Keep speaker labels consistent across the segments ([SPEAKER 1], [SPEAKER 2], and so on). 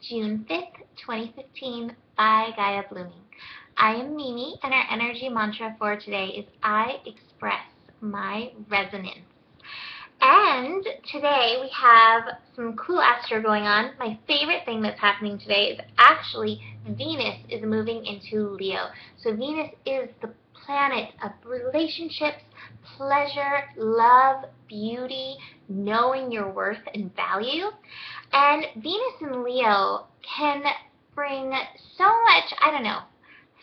[SPEAKER 1] June 5th, 2015 by Gaia Blooming. I am Mimi, and our energy mantra for today is I express my resonance. And today we have some cool astro going on. My favorite thing that's happening today is actually Venus is moving into Leo. So Venus is the planet of relationships, pleasure, love, beauty, knowing your worth and value. And Venus in Leo can bring so much,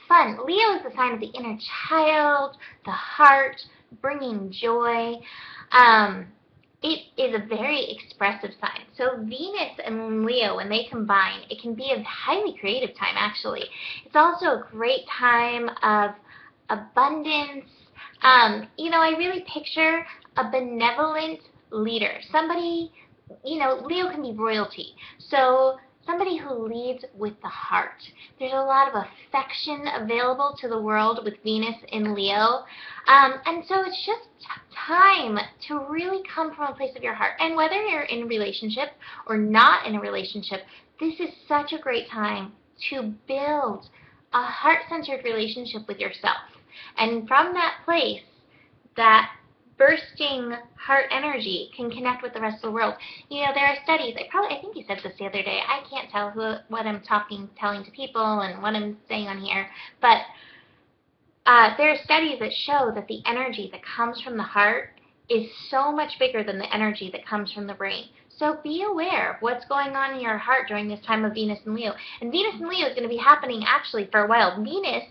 [SPEAKER 1] fun. Leo is the sign of the inner child, the heart, bringing joy. It is a very expressive sign. So Venus and Leo, when they combine, it can be a highly creative time, actually. It's also a great time of abundance. I really picture a benevolent leader. Somebody, Leo can be royalty. So somebody who leads with the heart. There's a lot of affection available to the world with Venus in Leo. And so it's just time to really come from a place of your heart. And whether you're in a relationship or not in a relationship, this is such a great time to build a heart-centered relationship with yourself. And from that place, that bursting heart energy can connect with the rest of the world. There are studies, I think you said this the other day, I can't tell what I'm telling to people and what I'm saying on here, but there are studies that show that the energy that comes from the heart is so much bigger than the energy that comes from the brain. So be aware of what's going on in your heart during this time of Venus and Leo. And Venus and Leo is going to be happening actually for a while. Venus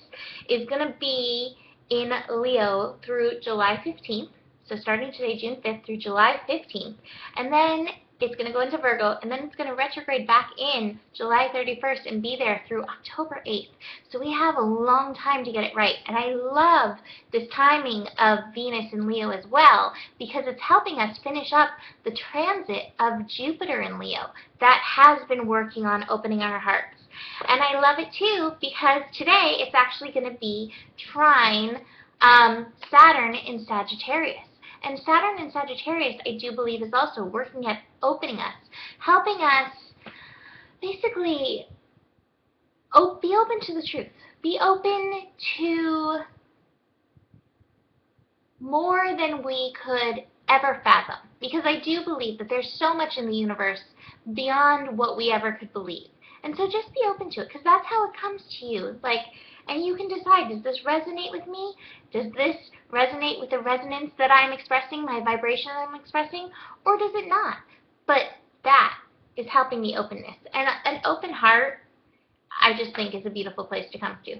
[SPEAKER 1] is going to be in Leo through July 15th. So starting today, June 5th through July 15th. And then it's going to go into Virgo, and then it's going to retrograde back in July 31st and be there through October 8th. So we have a long time to get it right. And I love this timing of Venus in Leo as well, because it's helping us finish up the transit of Jupiter in Leo that has been working on opening our hearts. And I love it too because today it's actually going to be trine Saturn in Sagittarius. And Saturn in Sagittarius, I do believe, is also working at opening us, helping us basically be open to the truth. Be open to more than we could ever fathom. Because I do believe that there's so much in the universe beyond what we ever could believe. And so just be open to it, because that's how it comes to you. And you can decide, does this resonate with me? Does this resonate with the resonance that I'm expressing, my vibration that I'm expressing? Or does it not? But that is helping the openness. And an open heart, I just think, is a beautiful place to come to.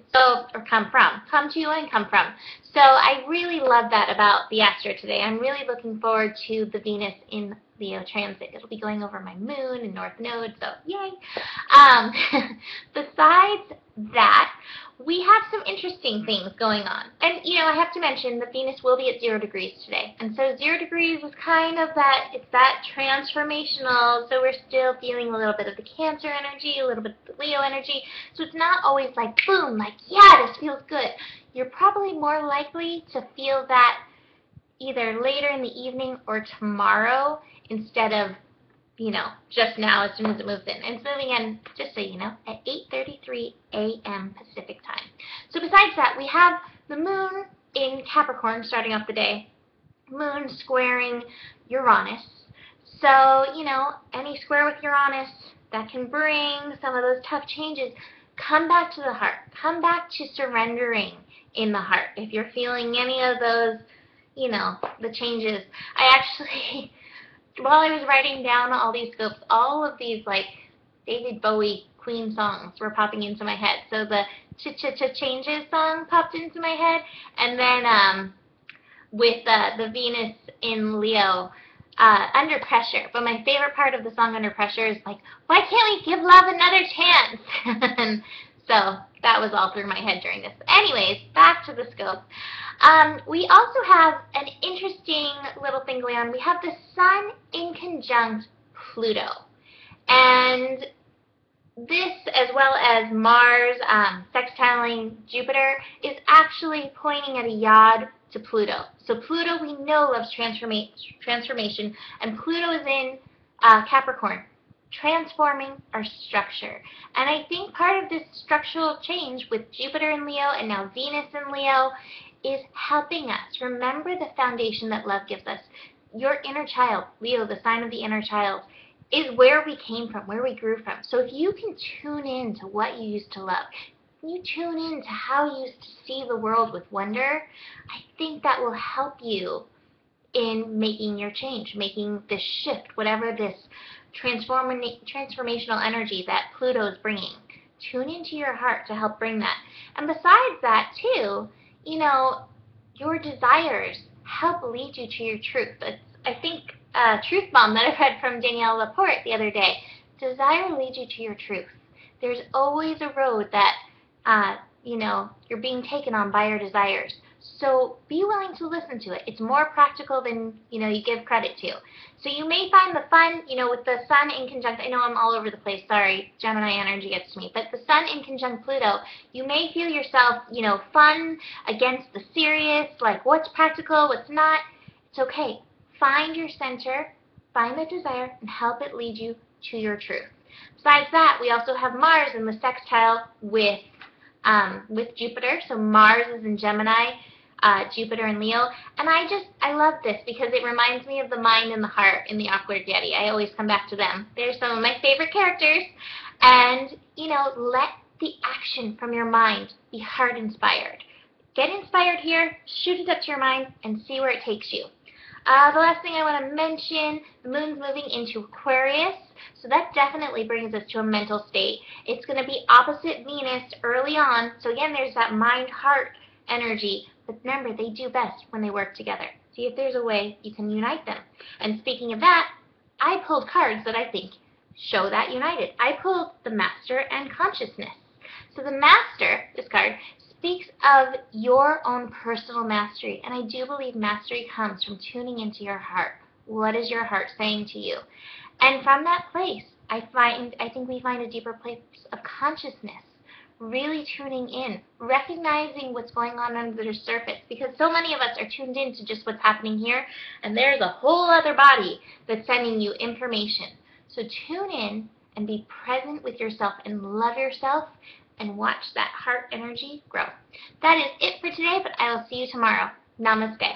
[SPEAKER 1] Or come from. Come to and come from. So I really love that about the astro today. I'm really looking forward to the Venus in Leo transit. It'll be going over my moon and north node, so yay. Besides that, we have some interesting things going on. And, I have to mention that Venus will be at 0 degrees today. And so 0 degrees is kind of it's that transformational, so we're still feeling a little bit of the Cancer energy, a little bit of the Leo energy. So it's not always like, boom, yeah, this feels good. You're probably more likely to feel that either later in the evening or tomorrow instead of, just now as soon as it moves in. And it's moving in, just so you know, at 8:33 a.m. Pacific time. So besides that, we have the moon in Capricorn starting off the day. Moon squaring Uranus. So, any square with Uranus, that can bring some of those tough changes. Come back to the heart. Come back to surrendering in the heart. If you're feeling any of those, the changes. I actually, while I was writing down all these scopes, all of these, David Bowie Queen songs were popping into my head. So the Ch-Ch-Ch-Changes song popped into my head. And then with the Venus in Leo, Under Pressure. But my favorite part of the song Under Pressure is why can't we give love another chance? And so that was all through my head during this. Anyways, back to the scope. We also have an interesting little thing going on. We have the Sun in conjunct Pluto. And this, as well as Mars sextiling Jupiter, is actually pointing at a yod to Pluto. So Pluto, we know, loves transformation, and Pluto is in Capricorn. transforming our structure. And I think part of this structural change with Jupiter in Leo and now Venus in Leo is helping us remember the foundation that love gives us. Your inner child, Leo, the sign of the inner child, is where we came from, where we grew from. So if you can tune in to what you used to love, you tune in to how you used to see the world with wonder, I think that will help you in making your change, making this shift, whatever this transformational energy that Pluto is bringing. Tune into your heart to help bring that. And besides that, too, your desires help lead you to your truth. It's, I think, a truth bomb that I read from Danielle Laporte the other day. Desire leads you to your truth. There's always a road that, you're being taken on by your desires. So be willing to listen to it. It's more practical than, you give credit to. So you may find the fun, with the sun in conjunct, I know I'm all over the place, sorry, Gemini energy gets to me, but the sun in conjunct Pluto, you may feel yourself, fun against the serious, like what's practical, what's not. It's okay. Find your center, find the desire, and help it lead you to your truth. Besides that, we also have Mars in the sextile with Jupiter. So Mars is in Gemini, Jupiter in Leo. And I love this because it reminds me of the mind and the heart in the Awkward Yeti. I always come back to them. They're some of my favorite characters. And, let the action from your mind be heart inspired. Get inspired here, shoot it up to your mind, and see where it takes you. The last thing I want to mention, the moon's moving into Aquarius, so that definitely brings us to a mental state. It's going to be opposite Venus early on, so again, there's that mind-heart energy, but remember, they do best when they work together. See if there's a way you can unite them. And speaking of that, I pulled cards that I think show that united. I pulled the Master and Consciousness. So the Master, this card, speaks of your own personal mastery, and I do believe mastery comes from tuning into your heart. What is your heart saying to you? And from that place, I think we find a deeper place of consciousness, really tuning in, recognizing what's going on under the surface, because so many of us are tuned in to just what's happening here, and there's a whole other body that's sending you information. So tune in and be present with yourself and love yourself, and watch that heart energy grow. That is it for today, but I will see you tomorrow. Namaste.